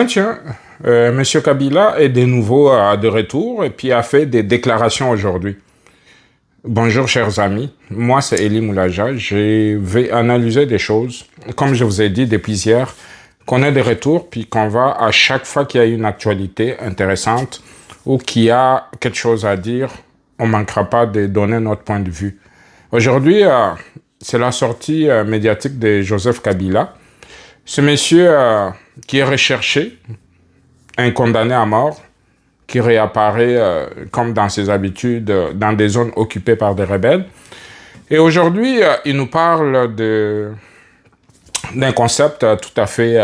Tiens, Monsieur Kabila est de nouveau de retour et puis a fait des déclarations aujourd'hui. Bonjour chers amis, moi c'est Eli Moulaja, je vais analyser des choses, comme je vous ai dit depuis hier, qu'on est de retour puis qu'on va à chaque fois qu'il y a une actualité intéressante ou qu'il y a quelque chose à dire, on ne manquera pas de donner notre point de vue. Aujourd'hui, c'est la sortie médiatique de Joseph Kabila. Ce monsieur qui est recherché, un condamné à mort, qui réapparaît comme dans ses habitudes dans des zones occupées par des rebelles. Et aujourd'hui, il nous parle d'un concept tout à fait,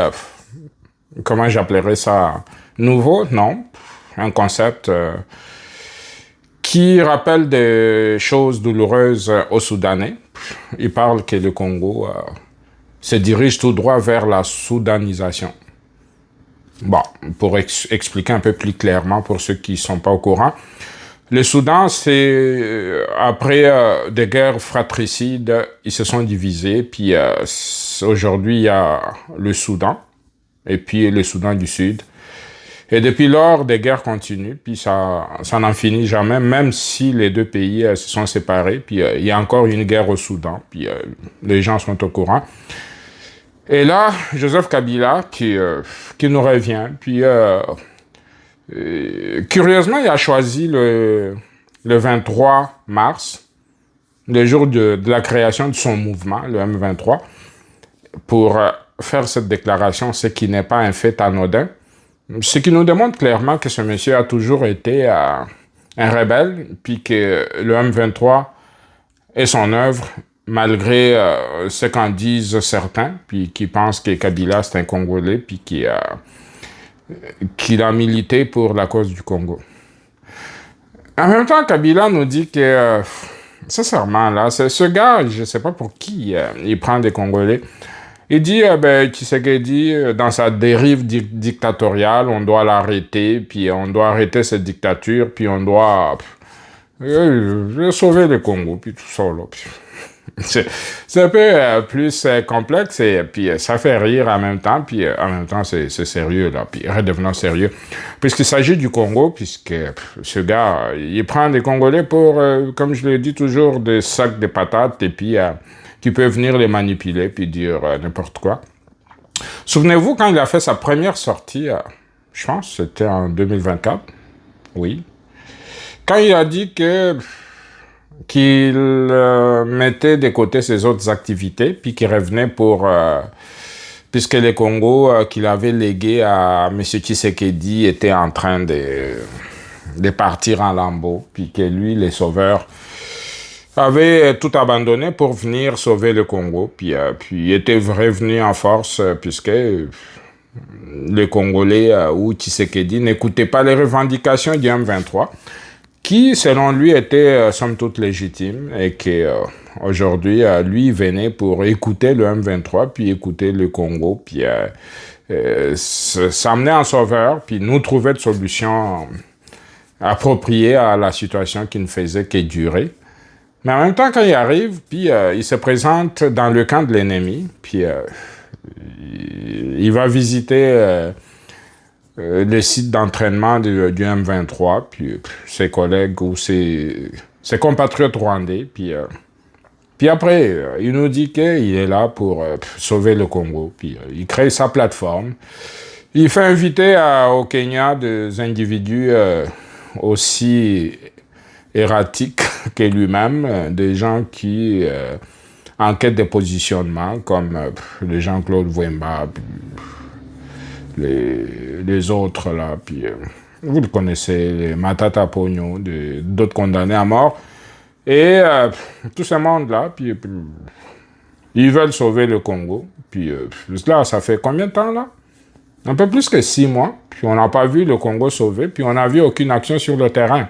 comment j'appellerais ça, nouveau, non, un concept qui rappelle des choses douloureuses aux Soudanais. Il parle que le Congo se dirige tout droit vers la soudanisation. Bon, pour expliquer un peu plus clairement pour ceux qui ne sont pas au courant, le Soudan, c'est après des guerres fratricides, ils se sont divisés, puis aujourd'hui, il y a le Soudan, et puis le Soudan du Sud. Et depuis lors, des guerres continuent, puis ça n'en finit jamais, même si les deux pays se sont séparés, puis il y a encore une guerre au Soudan, puis les gens sont au courant. Et là, Joseph Kabila qui nous revient, puis curieusement, il a choisi le 23 mars, le jour de la création de son mouvement, le M23, pour faire cette déclaration, ce qui n'est pas un fait anodin, ce qui nous démontre clairement que ce monsieur a toujours été un rebelle, puis que le M23 est son œuvre, malgré ce qu'en disent certains, puis qui pensent que Kabila c'est un Congolais, puis qu'il a milité pour la cause du Congo. En même temps, Kabila nous dit que, sincèrement, là, ce gars, je ne sais pas pour qui il prend des Congolais. Il dit, Tshisekedi, dans sa dérive dictatoriale, on doit l'arrêter, puis on doit arrêter cette dictature, puis on doit sauver le Congo, puis tout ça, là. C'est un peu plus complexe et puis ça fait rire en même temps, puis en même temps c'est sérieux, là, puis redevenons sérieux. Puisqu'il s'agit du Congo, puisque ce gars, il prend des Congolais pour, comme je le dis toujours, des sacs de patates et puis qui peuvent venir les manipuler puis dire n'importe quoi. Souvenez-vous quand il a fait sa première sortie, je pense que c'était en 2024, oui, quand il a dit qu'il mettait de côté ses autres activités, puis qu'il revenait pour... puisque les Congos qu'il avait légués à M. Tshisekedi étaient en train de partir en lambeaux, puis que lui, les sauveurs, avait tout abandonné pour venir sauver le Congo, puis était revenu en force, puisque les Congolais ou Tshisekedi n'écoutaient pas les revendications du M23, qui, selon lui, était somme toute légitime et qu'aujourd'hui, lui, il venait pour écouter le M23, puis écouter le Congo, puis s'amener en sauveur, puis nous trouver de solutions appropriées à la situation qui ne faisait que durer. Mais en même temps, quand il arrive, puis il se présente dans le camp de l'ennemi, puis il va visiter... le site d'entraînement du M23, puis ses collègues ou ses compatriotes rwandais, puis après, il nous dit qu'il est là pour sauver le Congo, puis il crée sa plateforme. Il fait inviter au Kenya des individus aussi erratiques que lui-même, des gens qui en quête de positionnement, comme le Jean-Claude Wemba, les autres, là, puis vous le connaissez, les Matata Pogno, d'autres condamnés à mort, et tout ce monde-là, puis ils veulent sauver le Congo, puis là, ça fait combien de temps, là? Un peu plus que 6 mois, puis on n'a pas vu le Congo sauvé, puis on n'a vu aucune action sur le terrain.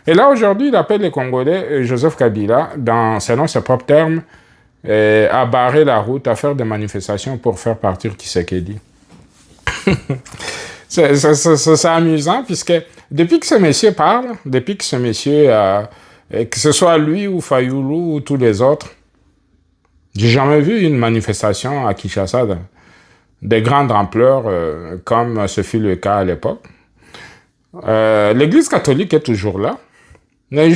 Et là, aujourd'hui, il appelle les Congolais, Joseph Kabila, selon ses propres termes, à barrer la route, à faire des manifestations pour faire partir Tshisekedi. C'est amusant, puisque depuis que ce monsieur parle, depuis que ce monsieur, que ce soit lui ou Fayoulou ou tous les autres, j'ai jamais vu une manifestation à Kinshasa de grande ampleur, comme ce fut le cas à l'époque. L'Église catholique est toujours là. Mais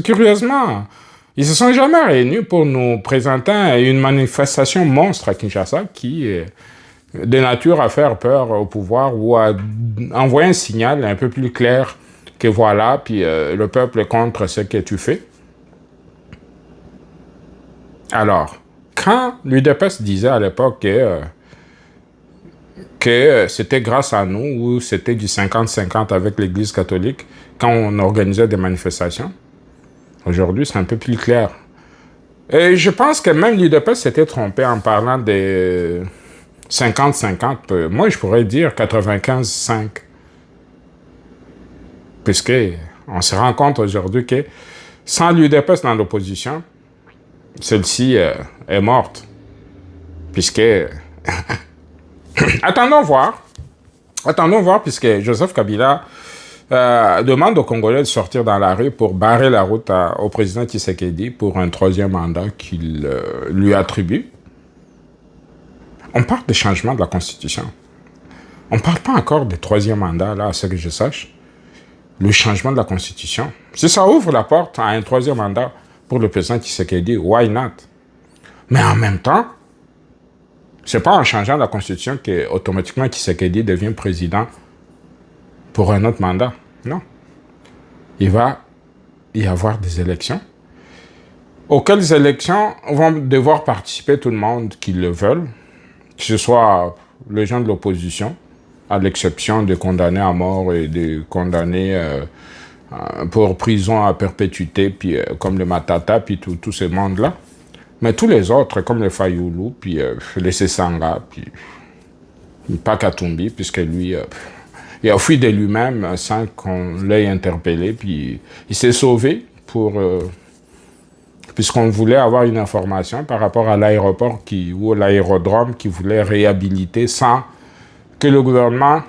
curieusement, ils se sont jamais réunis pour nous présenter une manifestation monstre à Kinshasa qui est de nature à faire peur au pouvoir ou à envoyer un signal un peu plus clair que voilà, puis le peuple est contre ce que tu fais. Alors, quand l'UDPS disait à l'époque que c'était grâce à nous ou c'était du 50-50 avec l'Église catholique quand on organisait des manifestations, aujourd'hui c'est un peu plus clair. Et je pense que même l'UDPS s'était trompé en parlant de 50-50. Moi, je pourrais dire 95-5. Puisque on se rend compte aujourd'hui que sans l'UDPS dans l'opposition, celle-ci est morte. Puisque... Attendons voir, puisque Joseph Kabila demande aux Congolais de sortir dans la rue pour barrer la route au président Tshisekedi pour un troisième mandat qu'il lui attribue. On parle de changement de la Constitution. On ne parle pas encore de troisième mandat, là, à ce que je sache. Le changement de la Constitution. Si ça ouvre la porte à un troisième mandat pour le président Tshisekedi, why not? Mais en même temps, c'est pas en changeant la Constitution que automatiquement Tshisekedi devient président pour un autre mandat. Non. Il va y avoir des élections, auxquelles élections vont devoir participer tout le monde qui le veulent, que ce soit les gens de l'opposition, à l'exception des condamnés à mort et des condamnés pour prison à perpétuité, puis comme le Matata, puis tout ce monde-là. Mais tous les autres, comme le Fayoulou, puis le Sessanga, puis pas Katumbi, puisque lui, il a fui de lui-même sans qu'on l'ait interpellé, puis il s'est sauvé puisqu'on voulait avoir une information par rapport à l'aéroport ou l'aérodrome qui voulait réhabiliter sans que le gouvernement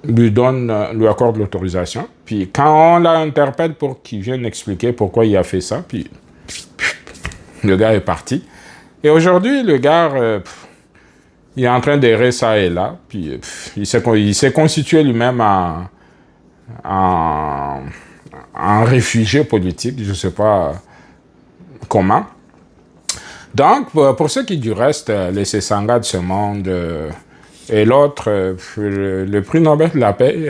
lui accorde l'autorisation. Puis quand on l'interpelle pour qu'il vienne expliquer pourquoi il a fait ça, puis le gars est parti. Et aujourd'hui, le gars, il est en train d'errer ça et là. Puis il s'est constitué lui-même en réfugié politique, je ne sais pas comment. Donc, pour ce qui est du reste, les Sessanga de ce monde et l'autre, le prix Nobel de la paix,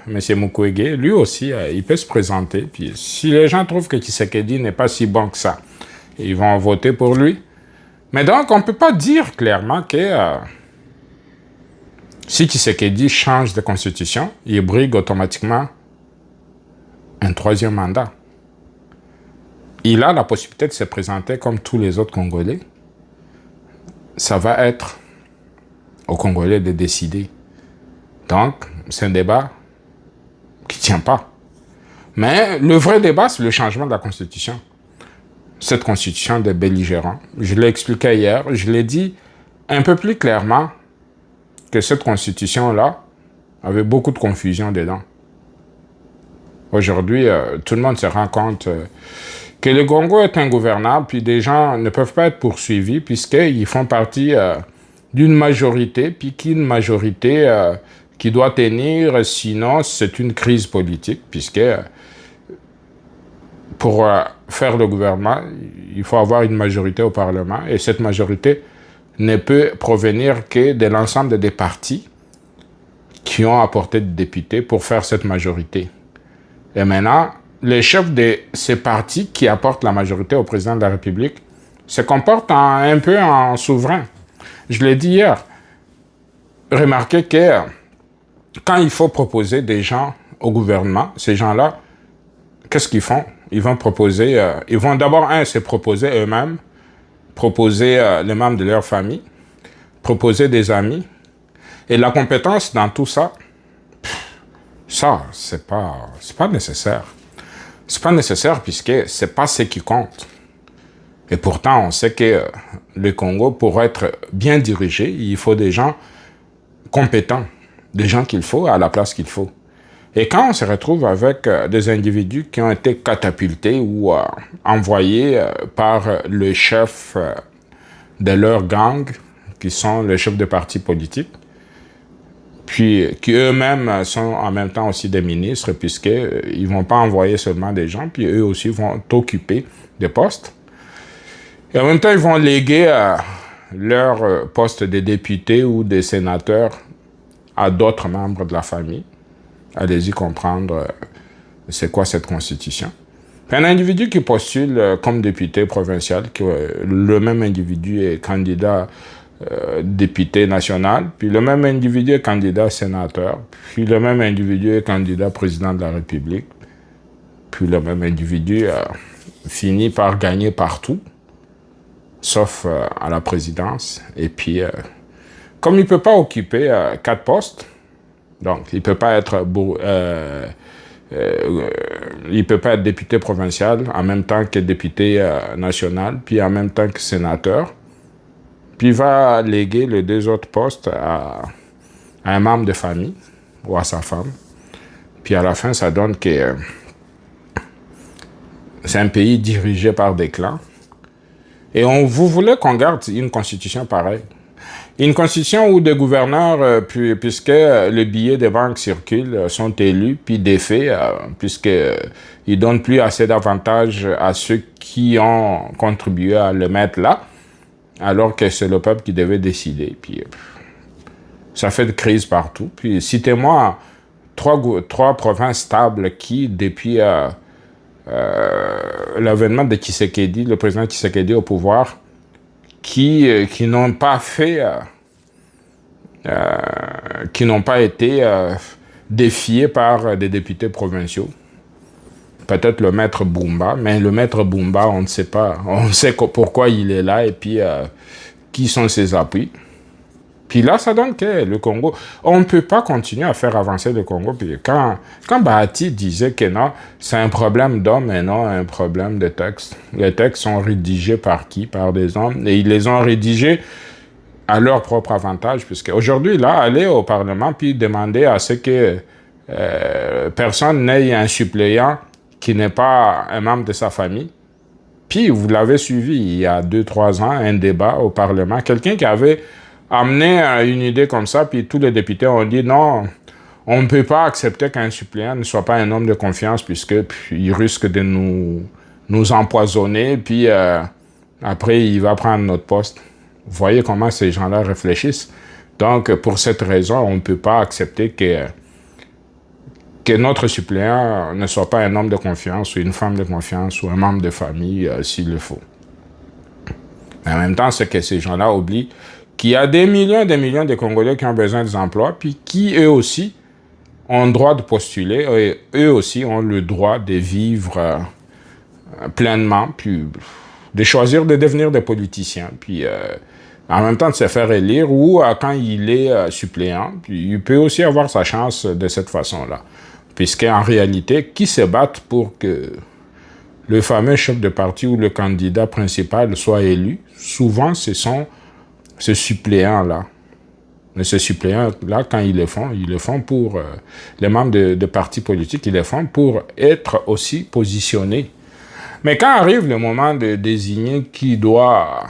M. Mukwege, lui aussi, il peut se présenter. Puis si les gens trouvent que Tshisekedi n'est pas si bon que ça, ils vont voter pour lui. Mais donc, on ne peut pas dire clairement que si Tshisekedi change de constitution, il brigue automatiquement un troisième mandat. Il a la possibilité de se présenter comme tous les autres Congolais. Ça va être aux Congolais de décider. Donc, c'est un débat qui ne tient pas. Mais le vrai débat, c'est le changement de la Constitution. Cette Constitution des belligérants. Je l'ai expliqué hier, je l'ai dit un peu plus clairement que cette Constitution-là avait beaucoup de confusion dedans. Aujourd'hui, tout le monde se rend compte que le Congo est ingouvernable, puis des gens ne peuvent pas être poursuivis puisqu'ils font partie d'une majorité, puis qu'une majorité qui doit tenir, sinon c'est une crise politique, puisque pour faire le gouvernement, il faut avoir une majorité au Parlement, et cette majorité ne peut provenir que de l'ensemble des partis qui ont apporté des députés pour faire cette majorité. Et maintenant, les chefs de ces partis qui apportent la majorité au président de la République se comportent un peu en souverain. Je l'ai dit hier. Remarquez que quand il faut proposer des gens au gouvernement, ces gens-là, qu'est-ce qu'ils font? Ils vont proposer, ils vont d'abord, se proposer eux-mêmes, proposer les membres de leur famille, proposer des amis. Et la compétence dans tout ça, ça, c'est pas nécessaire. C'est pas nécessaire puisque c'est pas ce qui compte. Et pourtant, on sait que le Congo, pour être bien dirigé, il faut des gens compétents, des gens qu'il faut à la place qu'il faut. Et quand on se retrouve avec des individus qui ont été catapultés ou envoyés par le chef de leur gang qui sont les chefs de partis politiques, puis qui eux-mêmes sont en même temps aussi des ministres, puisqu'ils ne vont pas envoyer seulement des gens, puis eux aussi vont occuper des postes. Et en même temps, ils vont léguer leur poste de député ou de sénateur à d'autres membres de la famille. Allez-y comprendre c'est quoi cette constitution. Puis un individu qui postule comme député provincial, le même individu est candidat député national, puis le même individu est candidat sénateur, puis le même individu est candidat président de la République, puis le même individu finit par gagner partout, sauf à la présidence. Et puis, comme il ne peut pas occuper 4 postes, donc il ne peut pas être il peut pas être député provincial en même temps que député national, puis en même temps que sénateur, puis il va léguer les 2 autres postes à un membre de famille ou à sa femme. Puis à la fin, ça donne que c'est un pays dirigé par des clans. Et vous voulez qu'on garde une constitution pareille. Une constitution où des gouverneurs, puisque les billets des banques circulent, sont élus, puis défaits, puisqu'ils ne donnent plus assez d'avantages à ceux qui ont contribué à le mettre là, alors que c'est le peuple qui devait décider. Puis ça fait de crise partout. Puis citez-moi 3 provinces stables qui, depuis l'avènement de Tshisekedi, le président Tshisekedi au pouvoir, qui n'ont pas fait, qui n'ont pas été défiés par des députés provinciaux. Peut-être le maître Bumba, mais le maître Bumba, on ne sait pas. On sait pourquoi il est là et puis qui sont ses appuis. Puis là, ça donne que le Congo, on ne peut pas continuer à faire avancer le Congo. Puis quand Bahati disait que non, c'est un problème d'hommes et non un problème de texte. Les textes sont rédigés par qui? Par des hommes. Et ils les ont rédigés à leur propre avantage. Puisque aujourd'hui, là, aller au Parlement puis demander à ce que personne n'ait un suppléant qui n'est pas un membre de sa famille. Puis vous l'avez suivi il y a 2-3 ans, un débat au Parlement. Quelqu'un qui avait amené une idée comme ça, puis tous les députés ont dit non, on ne peut pas accepter qu'un suppléant ne soit pas un homme de confiance, puisqu'il risque de nous empoisonner, puis après il va prendre notre poste. Vous voyez comment ces gens-là réfléchissent. Donc pour cette raison, on ne peut pas accepter que notre suppléant ne soit pas un homme de confiance, ou une femme de confiance, ou un membre de famille, s'il le faut. Mais en même temps, ce que ces gens-là oublient, qu'il y a des millions et des millions de Congolais qui ont besoin des emplois, puis qui, eux aussi, ont le droit de postuler, et eux aussi ont le droit de vivre pleinement, puis de choisir de devenir des politiciens, puis en même temps de se faire élire, ou quand il est suppléant, puis il peut aussi avoir sa chance de cette façon-là. Puisqu'en réalité, qui se battent pour que le fameux chef de parti ou le candidat principal soit élu, souvent ce sont ces suppléants-là. Mais ces suppléants-là, quand ils le font pour les membres de partis politiques, ils le font pour être aussi positionnés. Mais quand arrive le moment de désigner qui doit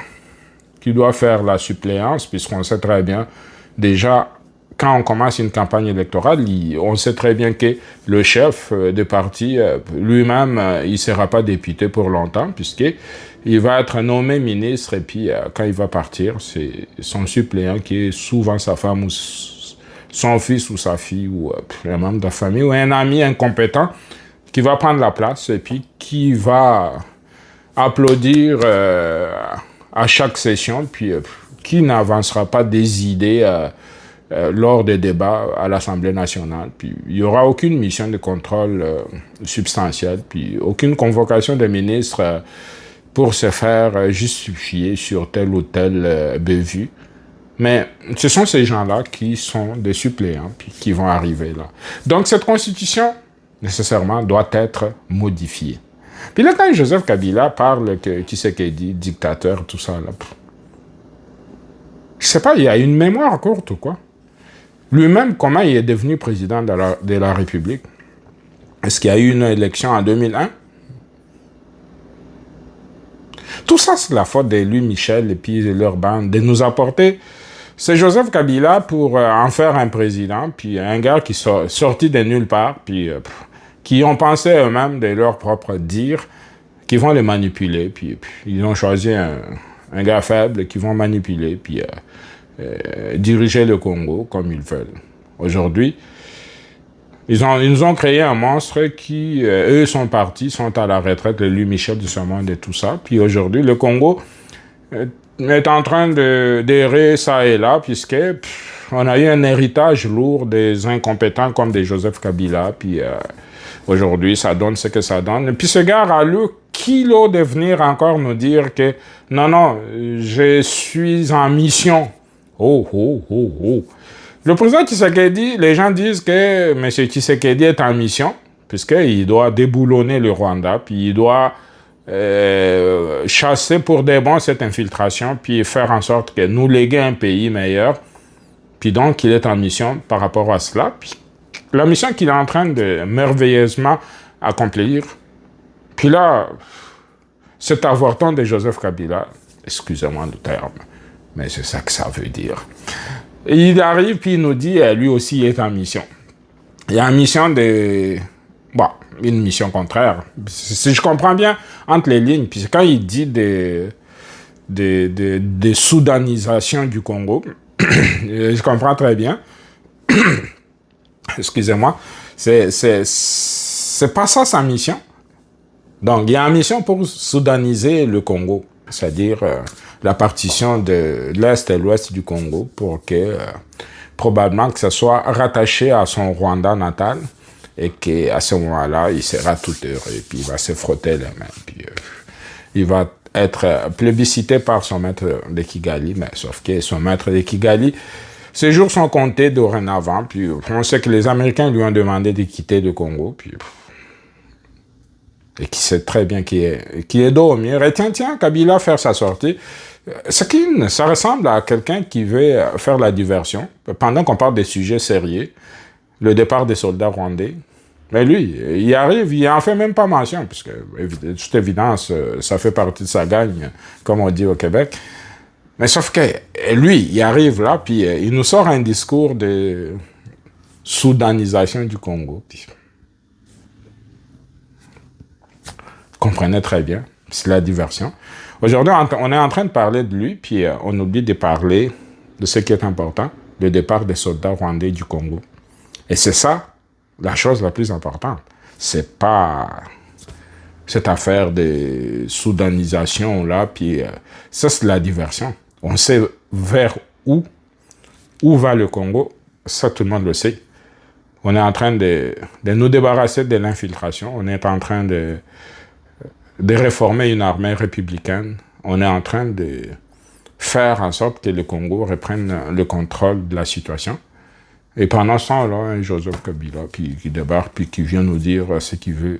faire la suppléance, puisqu'on sait très bien, déjà, quand on commence une campagne électorale, on sait très bien que le chef de parti, lui-même, il ne sera pas député pour longtemps, puisqu'il va être nommé ministre, et puis quand il va partir, c'est son suppléant qui est souvent sa femme ou son fils ou sa fille, ou un membre de la famille, ou un ami incompétent, qui va prendre la place, et puis qui va applaudir à chaque session, puis qui n'avancera pas des idées lors des débats à l'Assemblée nationale. Puis il n'y aura aucune mission de contrôle substantielle, puis aucune convocation des ministres pour se faire justifier sur telle ou telle bévue. Mais ce sont ces gens-là qui sont des suppléants, puis qui vont arriver là. Donc cette constitution, nécessairement, doit être modifiée. Puis là, quand Joseph Kabila parle que Tshisekedi, dictateur, tout ça, là, je sais pas, il y a une mémoire courte ou quoi? Lui-même, comment il est devenu président de la République? Est-ce qu'il y a eu une élection en 2001? Tout ça, c'est la faute de lui, Michel, et puis de leur bande, de nous apporter c'est Joseph Kabila pour en faire un président, puis un gars qui sorti de nulle part, puis qui ont pensé eux-mêmes de leur propre dire, qui vont les manipuler, puis ils ont choisi un gars faible qui vont manipuler, puis diriger le Congo comme ils veulent. Aujourd'hui, ils nous ont créé un monstre qui, eux, sont partis, sont à la retraite, lui, Michel de ce monde et tout ça. Puis aujourd'hui, le Congo est en train d'errer ça et là, puisque on a eu un héritage lourd des incompétents comme des Joseph Kabila. Puis aujourd'hui, ça donne ce que ça donne. Et puis ce gars a le kilo de venir encore nous dire que non, je suis en mission. Oh. Le président Tshisekedi, les gens disent que M. Tshisekedi est en mission, puisqu'il doit déboulonner le Rwanda, puis il doit chasser pour des bons cette infiltration, puis faire en sorte que nous léguer un pays meilleur. Puis donc, il est en mission par rapport à cela. Puis la mission qu'il est en train de merveilleusement accomplir. Puis là, cet avorton de Joseph Kabila, excusez-moi le terme, mais c'est ça que ça veut dire. Et il arrive, puis il nous dit, lui aussi, il est en mission. Il est en mission de... Bon, une mission contraire. Si je comprends bien, entre les lignes, puis quand il dit de soudanisation du Congo, je comprends très bien. Excusez-moi. C'est pas ça sa mission. Donc, il y a une mission pour soudaniser le Congo, c'est-à-dire la partition de l'Est et l'Ouest du Congo pour que, probablement, que ça soit rattaché à son Rwanda natal et qu'à ce moment-là, il sera tout heureux et puis il va se frotter les mains. Puis, il va être plébiscité par son maître de Kigali, mais sauf que son maître de Kigali, ses jours sont comptés dorénavant, puis on sait que les Américains lui ont demandé de quitter le Congo, puis... et qui sait très bien qui est dos au mur. Et tiens, Kabila faire sa sortie. Ça ressemble à quelqu'un qui veut faire la diversion, pendant qu'on parle des sujets sérieux, le départ des soldats rwandais. Mais lui, il arrive, il en fait même pas mention, puisque, de toute évidence, ça fait partie de sa gagne, comme on dit au Québec. Mais sauf que lui, il arrive là, puis il nous sort un discours de soudanisation du Congo. Puis, comprenez très bien, c'est la diversion. Aujourd'hui, on est en train de parler de lui, puis on oublie de parler de ce qui est important, le départ des soldats rwandais du Congo. Et c'est ça, la chose la plus importante. C'est pas cette affaire de soudanisation-là, puis ça, c'est la diversion. On sait vers où va le Congo, ça, tout le monde le sait. On est en train de nous débarrasser de l'infiltration, on est en train de réformer une armée républicaine. On est en train de faire en sorte que le Congo reprenne le contrôle de la situation. Et pendant ce temps-là, un Joseph Kabila qui débarque, puis qui vient nous dire ce qu'il veut.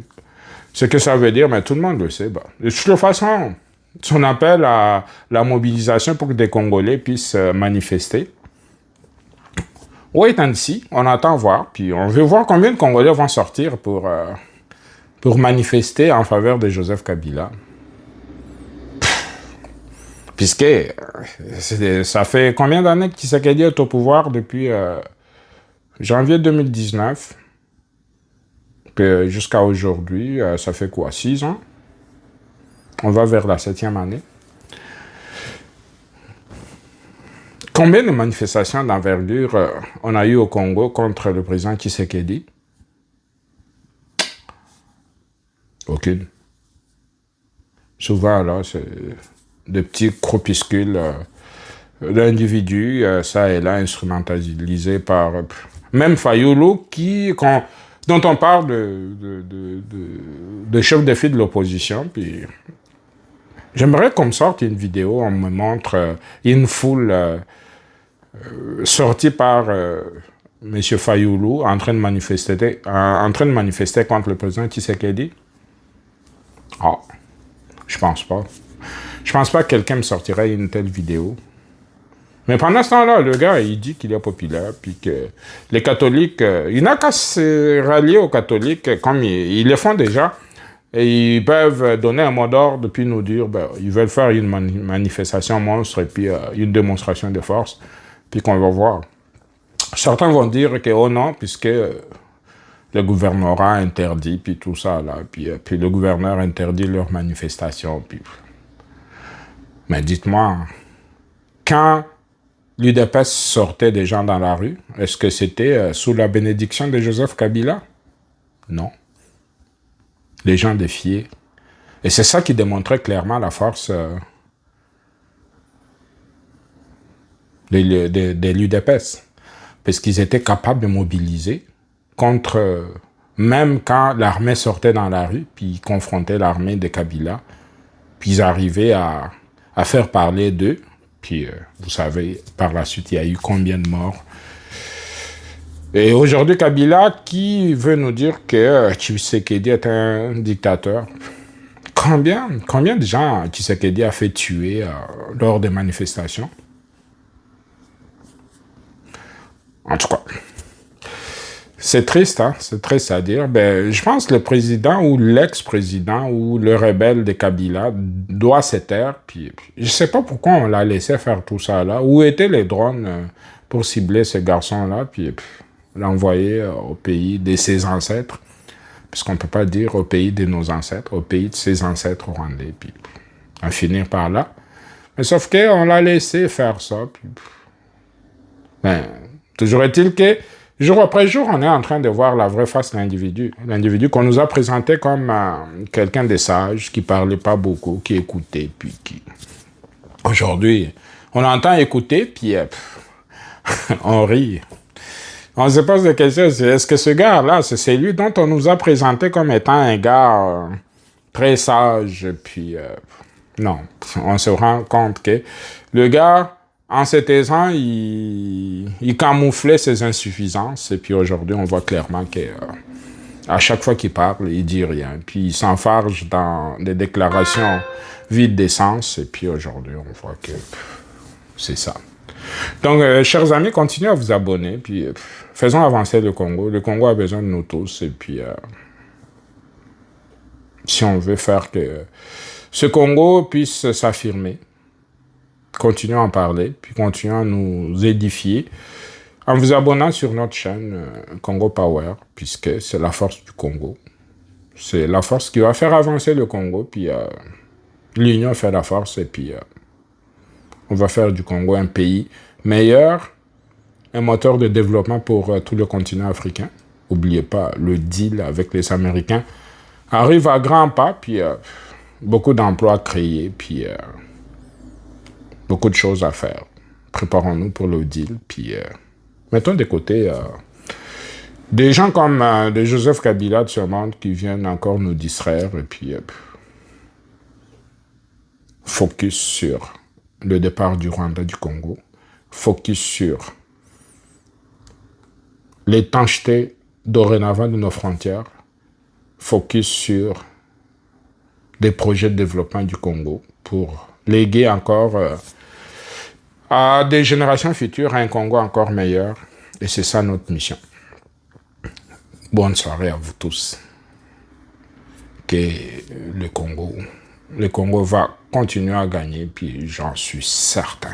Ce que ça veut dire, mais tout le monde le sait. Bah. De toute façon, son appel à la mobilisation pour que des Congolais puissent manifester. Wait and see, on attend voir, puis on veut voir combien de Congolais vont sortir pour manifester en faveur de Joseph Kabila. Puisque ça fait combien d'années que Tshisekedi est au pouvoir depuis janvier 2019 jusqu'à aujourd'hui, ça fait quoi, 6 ans? On va vers la 7e année. Combien de manifestations d'envergure on a eu au Congo contre le président Tshisekedi? Aucune. Souvent, là, c'est des petits groupuscules d'individus, ça et là, instrumentalisés par... même Fayoulou, dont on parle de chef de file de l'opposition, puis... J'aimerais qu'on me sorte une vidéo, on me montre une foule sortie par M. Fayoulou en train de manifester contre le président Tshisekedi. Ah, je pense pas. Je pense pas que quelqu'un me sortirait une telle vidéo. Mais pendant ce temps-là, le gars, il dit qu'il est populaire, puis que les catholiques, il n'a qu'à se rallier aux catholiques, comme ils le font déjà, et ils peuvent donner un mot d'ordre, puis nous dire, ils veulent faire une manifestation monstre, et puis une démonstration de force, puis qu'on va voir. Certains vont dire que, oh non, puisque le gouvernorat interdit, puis tout ça, là, puis le gouverneur interdit leurs manifestations. Puis... Mais dites-moi, quand l'UDPS sortait des gens dans la rue, est-ce que c'était sous la bénédiction de Joseph Kabila? Non. Les gens défiaient. Et c'est ça qui démontrait clairement la force de l'UDPS. Parce qu'ils étaient capables de mobiliser contre, même quand l'armée sortait dans la rue, puis ils confrontaient l'armée de Kabila, puis ils arrivaient à faire parler d'eux. Puis, vous savez, par la suite, il y a eu combien de morts. Et aujourd'hui, Kabila, qui veut nous dire que Tshisekedi est un dictateur? Combien de gens Tshisekedi a fait tuer lors des manifestations? En tout cas, c'est triste, hein? C'est triste à dire. Ben, je pense que le président ou l'ex-président ou le rebelle de Kabila doit se taire. Puis, je ne sais pas pourquoi on l'a laissé faire tout ça là. Où étaient les drones pour cibler ces garçons-là, puis l'envoyer au pays de ses ancêtres? Puisqu'on ne peut pas dire au pays de nos ancêtres, au pays de ses ancêtres rwandais, puis en finir par là. Mais sauf qu'on l'a laissé faire ça. Puis, ben, toujours est-il que, jour après jour, on est en train de voir la vraie face de l'individu. L'individu qu'on nous a présenté comme quelqu'un de sage, qui parlait pas beaucoup, qui écoutait, puis qui... Aujourd'hui, on entend écouter, puis on rit. On se pose des questions, est-ce que ce gars-là, c'est lui dont on nous a présenté comme étant un gars très sage, puis non, on se rend compte que le gars, en se taisant, il camouflait ses insuffisances, et puis aujourd'hui, on voit clairement que à chaque fois qu'il parle, il dit rien, puis il s'enfarge dans des déclarations vides d'essence, et puis aujourd'hui, on voit que c'est ça. Donc, chers amis, continuez à vous abonner, puis faisons avancer le Congo. Le Congo a besoin de nous tous, et puis si on veut faire que ce Congo puisse s'affirmer, continuons à en parler, puis continuons à nous édifier en vous abonnant sur notre chaîne Congo Power, puisque c'est la force du Congo. C'est la force qui va faire avancer le Congo, puis l'union fait la force, et puis on va faire du Congo un pays meilleur, un moteur de développement pour tout le continent africain. N'oubliez pas, le deal avec les Américains arrive à grands pas, puis beaucoup d'emplois créés, puis beaucoup de choses à faire. Préparons-nous pour le deal, puis mettons de côté des gens comme de Joseph Kabila de ce monde qui viennent encore nous distraire, et puis focus sur le départ du Rwanda du Congo, focus sur l'étanchéité dorénavant de nos frontières, focus sur des projets de développement du Congo pour léguer encore à des générations futures un Congo encore meilleur. Et c'est ça notre mission. Bonne soirée à vous tous. Que le Congo va continuer à gagner, puis j'en suis certain.